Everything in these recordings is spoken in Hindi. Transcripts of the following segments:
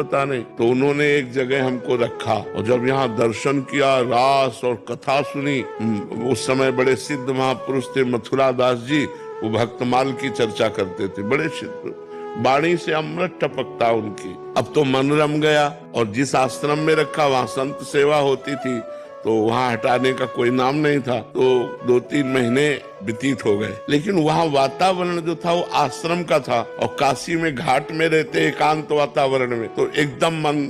पता नहीं। तो उन्होंने एक जगह हमको रखा और जब यहाँ दर्शन किया, रास और कथा सुनी, उस समय बड़े सिद्ध महापुरुष थे मथुरा दास जी, वो भक्तमाल की चर्चा करते थे, बड़े सिद्ध, वाणी से अमृत टपकता उनकी। अब तो मन रम गया और जिस आश्रम में रखा वहां संत सेवा होती थी, तो वहां हटाने का कोई नाम नहीं था। तो 2-3 महीने व्यतीत हो गए, लेकिन वहां वातावरण जो था वो आश्रम का था और काशी में घाट में रहते एकांत वातावरण में, तो एकदम मन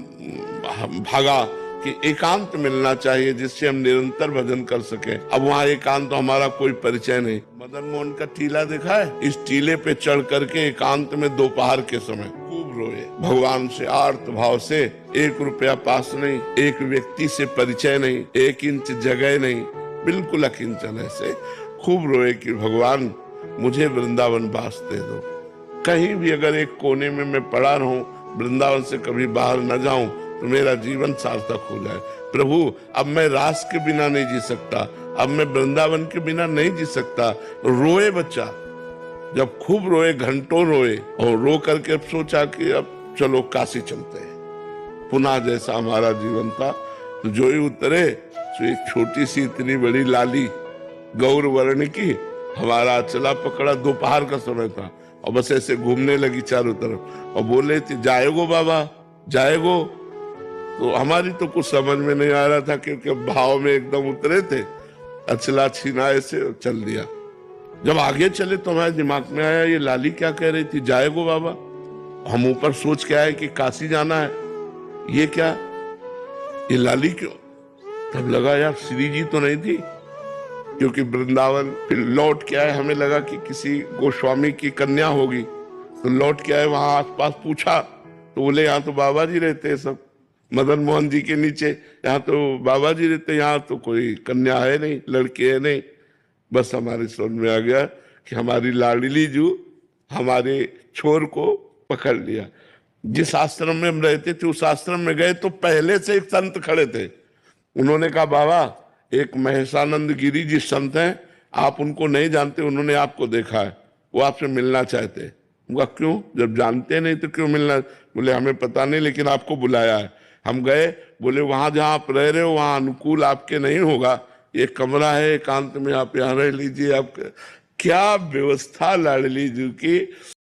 भागा कि एकांत मिलना चाहिए जिससे हम निरंतर भजन कर सके। अब वहाँ एकांत तो हमारा कोई परिचय नहीं। मदन मोहन का टीला देखा है? इस टीले पे चढ़ करके एकांत में दोपहर के समय खूब रोए भगवान से, आर्त भाव से। 1 रुपया पास नहीं, एक व्यक्ति से परिचय नहीं, 1 इंच जगह नहीं, बिल्कुल अकिंचन ऐसे खूब रोए कि भगवान मुझे वृंदावन वास दे दो। कहीं भी अगर एक कोने में मैं पड़ा रहूं, वृंदावन से कभी बाहर न जाऊं, तो मेरा जीवन सार्थक हो जाए। प्रभु अब मैं रास के बिना नहीं जी सकता, अब मैं वृंदावन के बिना नहीं जी सकता। रोए बच्चा, जब खूब रोए, घंटों रोए, और रो करके सोचा कि अब चलो काशी चलते हैं। पुनः जैसा हमारा जीवन था, तो जो ही उतरे तो एक छोटी सी इतनी बड़ी लाली गौर वर्ण की हमारा चला पकड़ा, दोपहर का समय था, और बस ऐसे घूमने लगी चारों तरफ और बोले थी जाएगो बाबा जाएगो। तो हमारी तो कुछ समझ में नहीं आ रहा था, क्योंकि भाव में एकदम उतरे थे। अचला छीना ऐसे चल दिया। जब आगे चले तो हमारे दिमाग में आया ये लाली क्या कह रही थी, जाएगो बाबा। हम ऊपर सोच के आए कि काशी जाना है, ये क्या, ये लाली क्यों। तब लगा यार श्री जी तो नहीं थी, क्योंकि वृंदावन फिर लौट के आए, हमें लगा कि किसी गोस्वामी की कन्या होगी। तो लौट के आए, वहां आसपास पूछा तो बोले यहाँ तो बाबा जी रहते हैं सब, मदन मोहन जी के नीचे, यहाँ तो बाबा जी रहते, यहाँ तो कोई कन्या है नहीं, लड़की है नहीं। बस हमारी समझ में आ गया कि हमारी लाडली जू हमारे छोर को पकड़ लिया। जिस आश्रम में हम रहते थे उस आश्रम में गए तो पहले से एक संत खड़े थे। उन्होंने कहा बाबा एक महेशानंद गिरी जी संत हैं, आप उनको नहीं जानते, उन्होंने आपको देखा है, वो आपसे मिलना चाहते हैं। उनका क्यों, जब जानते नहीं तो क्यों मिलना। बोले हमें पता नहीं, लेकिन आपको बुलाया है। हम गए, बोले वहां जहां आप रह रहे हो वहां अनुकूल आपके नहीं होगा, ये कमरा है एकांत में, आप यहाँ रह लीजिए। आप क्या व्यवस्था लाडली जी की।